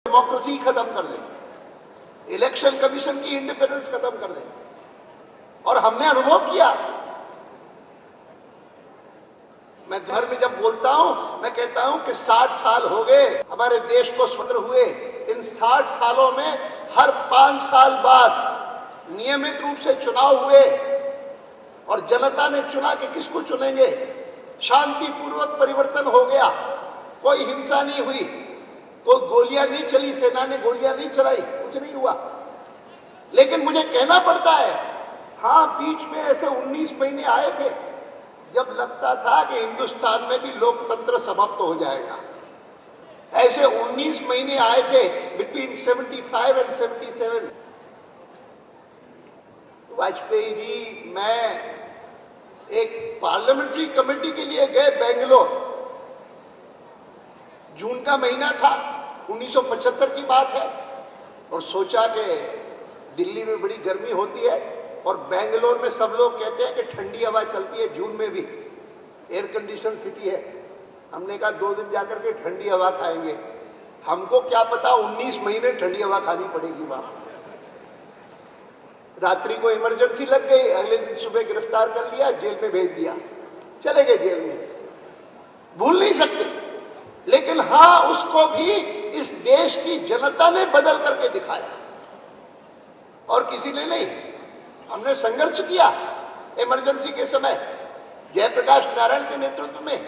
Democracy खत्म कर देंगे, इलेक्शन कमीशन की इंडिपेंडेंस खत्म कर देंगे। और हमने अनुभव किया। मैं घर में जब बोलता हूं, मैं कहता हूं कि 60 साल हो गए हमारे देश को स्वतंत्र हुए। इन 60 सालों में हर 5 साल बाद नियमित रूप से चुनाव हुए और जनता ने चुना कि किसको चुनेंगे। शांतिपूर्वक परिवर्तन हो गया, कोई हिंसा नहीं हुई, कोई गोलियां नहीं चली, सेना ने गोलियां नहीं चलाई, कुछ नहीं हुआ। लेकिन मुझे कहना पड़ता है, हाँ, बीच में ऐसे 19 महीने आए थे जब लगता था कि हिंदुस्तान में भी लोकतंत्र समाप्त हो जाएगा। ऐसे 19 महीने आए थे बिटवीन 75 एंड 77। वाजपेयी जी, मैं एक पार्लियामेंट्री कमेटी के लिए गए बेंगलोर। जून का महीना था, 1975 की बात है। और सोचा कि दिल्ली में बड़ी गर्मी होती है और बेंगलोर में सब लोग कहते हैं कि ठंडी हवा चलती है जून में भी, एयर कंडीशन सिटी है। हमने कहा 2 दिन जाकर के ठंडी हवा खाएंगे। हमको क्या पता 19 महीने ठंडी हवा खानी पड़ेगी वहां। रात्रि को इमरजेंसी लग गई, अगले दिन सुबह गिरफ्तार कर लिया, जेल में भेज दिया, चले गए जेल में। भूल नहीं सकते, लेकिन हाँ, उसको भी इस देश की जनता ने बदल करके दिखाया और किसी ने नहीं। हमने संघर्ष किया इमरजेंसी के समय, जयप्रकाश नारायण के नेतृत्व में।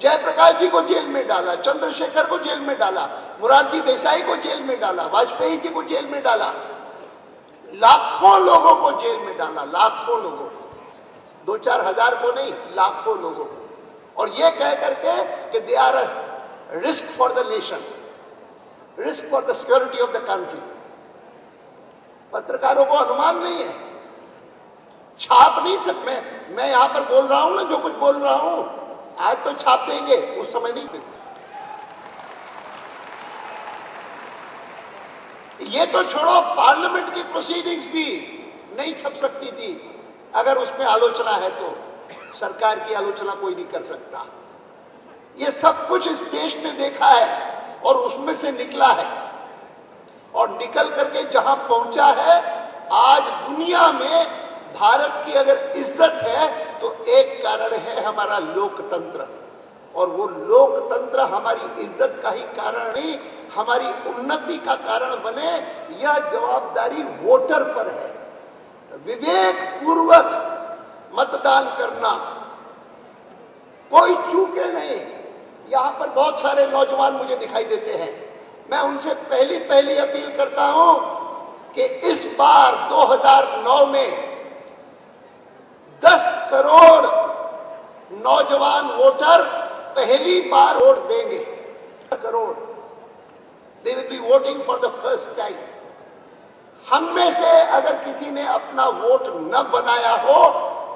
जयप्रकाश जी को जेल में डाला, चंद्रशेखर को जेल में डाला, मोरारजी देसाई को जेल में डाला, वाजपेयी जी को जेल में डाला, लाखों लोगों को जेल में डाला, लाखों लोगों को, 2-4 हजार को नहीं, लाखों लोगों को। और ये कह करके कि they are a risk for the nation, risk for the security of the country. पत्रकारों को अनुमान नहीं है, छाप नहीं सकते। मैं यहां पर बोल रहा हूं ना, जो कुछ बोल रहा हूं, आज तो छाप देंगे, उस समय नहीं देंगे। ये तो छोड़ो, पार्लियामेंट की प्रोसीडिंग्स भी नहीं छप सकती थी। अगर उसमें आलोचना है तो सरकार की आलोचना कोई नहीं कर सकता। ये सब कुछ इस देश ने देखा है और उसमें से निकला है, और निकल करके जहां पहुंचा है आज दुनिया में। भारत की अगर इज्जत है तो एक कारण है हमारा लोकतंत्र, और वो लोकतंत्र हमारी इज्जत का ही कारण नहीं, हमारी उन्नति का कारण बने, यह जवाबदारी वोटर पर है। विवेक पूर्वक मतदान करना, कोई चूके नहीं। यहां पर बहुत सारे नौजवान मुझे दिखाई देते हैं, मैं उनसे पहली अपील करता हूं कि इस बार 2009 में 10 करोड़ नौजवान वोटर पहली बार वोट देंगे। 10 crore, they will be voting for the first time. हम में से अगर किसी ने अपना वोट न बनाया हो,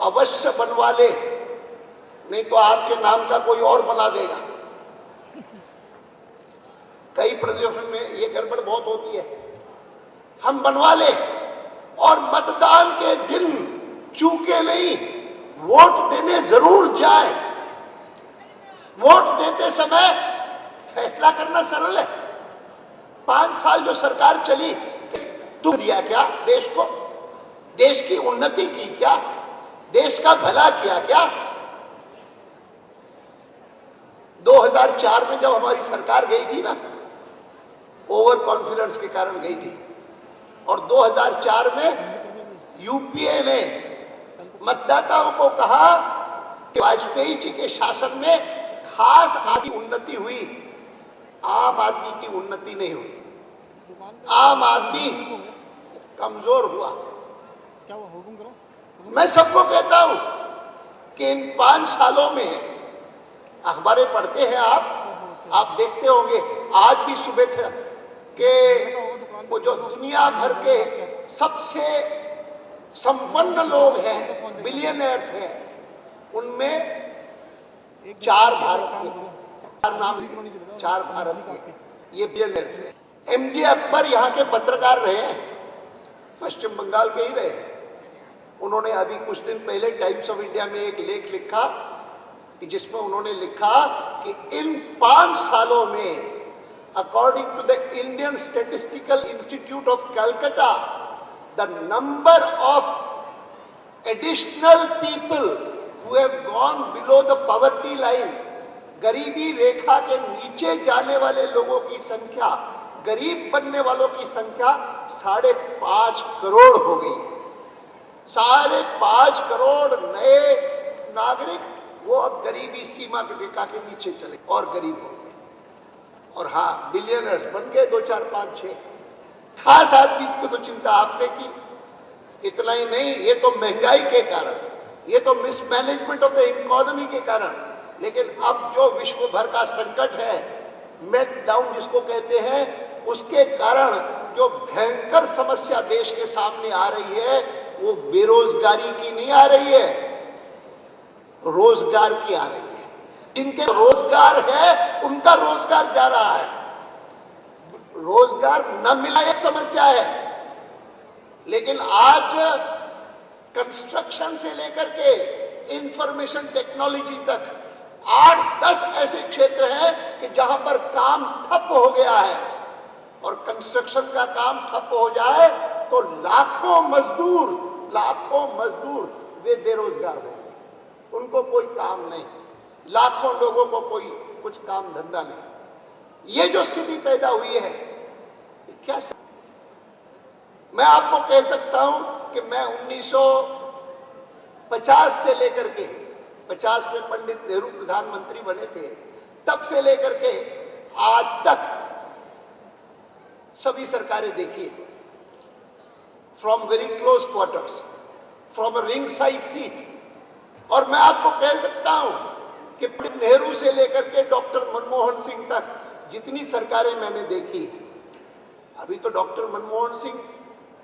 अवश्य बनवा ले, नहीं तो आपके नाम का कोई और बना देगा। कई प्रदेशों में ये गड़बड़ बहुत होती है। हम बनवा ले और मतदान के दिन चूके नहीं, वोट देने जरूर जाए। वोट देते समय फैसला करना सरल है। 5 साल जो सरकार चली, दुख दिया क्या देश को? देश की उन्नति की क्या? देश का भला किया क्या? 2004 में जब हमारी सरकार गई थी ना, ओवर कॉन्फिडेंस के कारण गई थी, और 2004 में यूपीए ने मतदाताओं को कहा कि वाजपेयी जी के शासन में खास आदमी उन्नति हुई, आम आदमी की उन्नति नहीं हुई। आम आदमी कमजोर हुआ। मैं सबको कहता हूं कि इन 5 सालों में, अखबारें पढ़ते हैं आप देखते होंगे, आज भी सुबह थे कि वो जो दुनिया भर के सबसे संपन्न लोग हैं, बिलियनर्स हैं, उनमें 4 भारत के, 4 नाम, 4 भारत के ये बिलियनर्स हैं। एमजे अकबर यहाँ के पत्रकार रहे हैं, पश्चिम बंगाल के ही रहे हैं। उन्होंने अभी कुछ दिन पहले टाइम्स ऑफ इंडिया में एक लेख लिखा कि जिसमें उन्होंने लिखा कि इन 5 सालों में according to the Indian Statistical Institute of Calcutta, the number of additional people who have gone below the poverty line, गरीबी रेखा के नीचे जाने वाले लोगों की संख्या, गरीब बनने वालों की संख्या 5.5 करोड़ हो गई है। 5.5 करोड़ नए नागरिक वो अब गरीबी सीमा की रेखा के नीचे चले और गरीब हो गए। और हाँ, बिलियनर्स बन गए 2, 4, 5, 6 खास आदमी को तो चिंता आपने की। इतना ही नहीं, ये तो महंगाई के कारण, ये तो मिसमैनेजमेंट ऑफ द इकोनॉमी के कारण। लेकिन अब जो विश्व भर का संकट है, मेल्टडाउन जिसको कहते हैं, उसके कारण जो भयंकर समस्या देश के सामने आ रही है, वो बेरोजगारी की नहीं आ रही है, रोजगार की आ रही है। जिनके रोजगार है उनका रोजगार जा रहा है। रोजगार न मिला एक समस्या है, लेकिन आज कंस्ट्रक्शन से लेकर के इंफॉर्मेशन टेक्नोलॉजी तक 8-10 ऐसे क्षेत्र हैं कि जहां पर काम ठप हो गया है। और कंस्ट्रक्शन का काम ठप हो जाए तो लाखों मजदूर वे बेरोजगार हो गए, उनको कोई काम नहीं, लाखों लोगों को कोई कुछ काम धंधा नहीं। ये जो स्थिति पैदा हुई है, क्या मैं आपको कह सकता हूं कि मैं 1950 से लेकर के 50 में पंडित नेहरू प्रधानमंत्री बने थे, तब से लेकर के आज तक सभी सरकारें देखी, from very close quarters, from a ring side seat. और मैं आपको कह सकता हूं कि पंडित नेहरू से लेकर के डॉक्टर मनमोहन सिंह तक जितनी सरकारें मैंने देखी, अभी तो डॉक्टर मनमोहन सिंह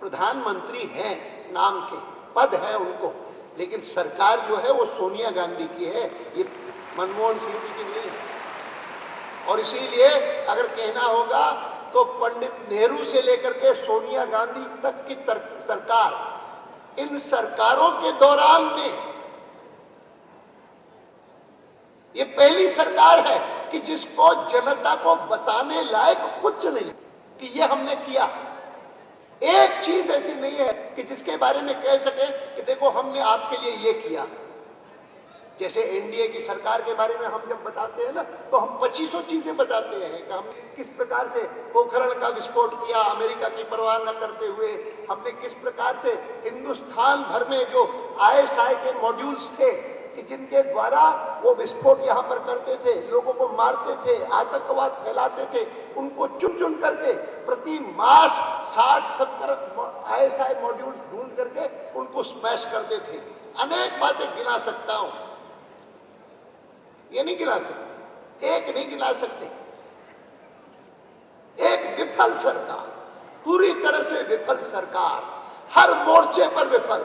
प्रधानमंत्री हैं, नाम के पद है उनको, लेकिन सरकार जो है वो सोनिया गांधी की है, ये मनमोहन सिंह जी की नहीं है। और इसीलिए अगर कहना होगा तो पंडित नेहरू से लेकर के सोनिया गांधी तक की सरकार, इन सरकारों के दौरान में ये पहली सरकार है कि जिसको जनता को बताने लायक कुछ नहीं कि ये हमने किया। एक चीज ऐसी नहीं है कि जिसके बारे में कह सके कि देखो हमने आपके लिए ये किया। जैसे एनडीए की सरकार के बारे में हम जब बताते हैं ना, तो हम 2500 चीजें बताते हैं कि हमने किस प्रकार से पोखरण का विस्फोट किया अमेरिका की परवाह न करते हुए, हमने किस प्रकार से हिंदुस्तान भर में जो ISI के मॉड्यूल्स थे कि जिनके द्वारा वो विस्फोट यहाँ पर करते थे, लोगों को मारते थे, आतंकवाद फैलाते थे, उनको चुन चुन करके प्रति मास 60-70 ISI मॉड्यूल ढूंढ करके उनको स्मैश करते थे। अनेक बातें गिना सकता हूं, ये नहीं गिना सकते, एक नहीं गिना सकते। एक विफल सरकार, पूरी तरह से विफल सरकार, हर मोर्चे पर विफल,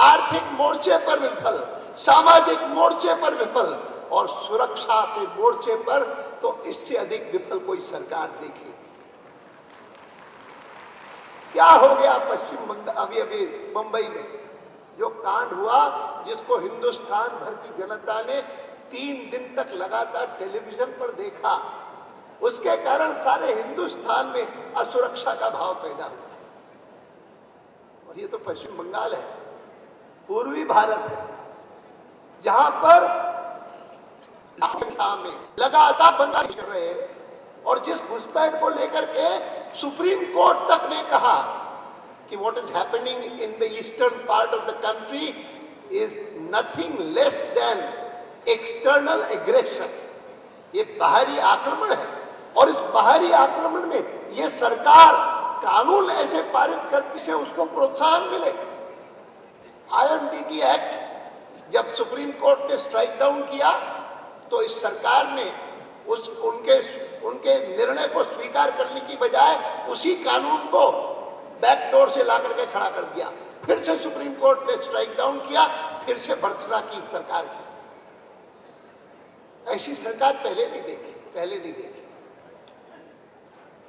आर्थिक मोर्चे पर विफल, सामाजिक मोर्चे पर विफल और सुरक्षा के मोर्चे पर तो इससे अधिक विफल कोई सरकार देखेगी। क्या हो गया पश्चिम बंगाल, अभी मुंबई में जो कांड हुआ, जिसको हिंदुस्तान भर की जनता ने 3 दिन तक लगातार टेलीविजन पर देखा, उसके कारण सारे हिंदुस्तान में असुरक्षा का भाव पैदा हुआ। और ये तो पश्चिम बंगाल है, पूर्वी भारत है, जहां पर संख्या में लगातार बंगाल कर रहे हैं। और जिस घुसपैठ को लेकर के सुप्रीम कोर्ट तक ने कहा कि what is happening in the eastern part of the country is nothing less than external aggression, ये बाहरी आक्रमण है। और इस बाहरी आक्रमण में ये सरकार कानून ऐसे पारित करती है उसको प्रोत्साहन मिले। IMDT एक्ट जब सुप्रीम कोर्ट ने स्ट्राइक डाउन किया तो इस सरकार ने उनके निर्णय को स्वीकार करने की बजाय उसी कानून को बैकडोर से ला करके खड़ा कर दिया। फिर से सुप्रीम कोर्ट ने स्ट्राइक डाउन किया, फिर से भर्त्सना की सरकार की। ऐसी सरकार पहले नहीं देखी।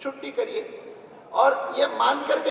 छुट्टी करिए और ये मान करके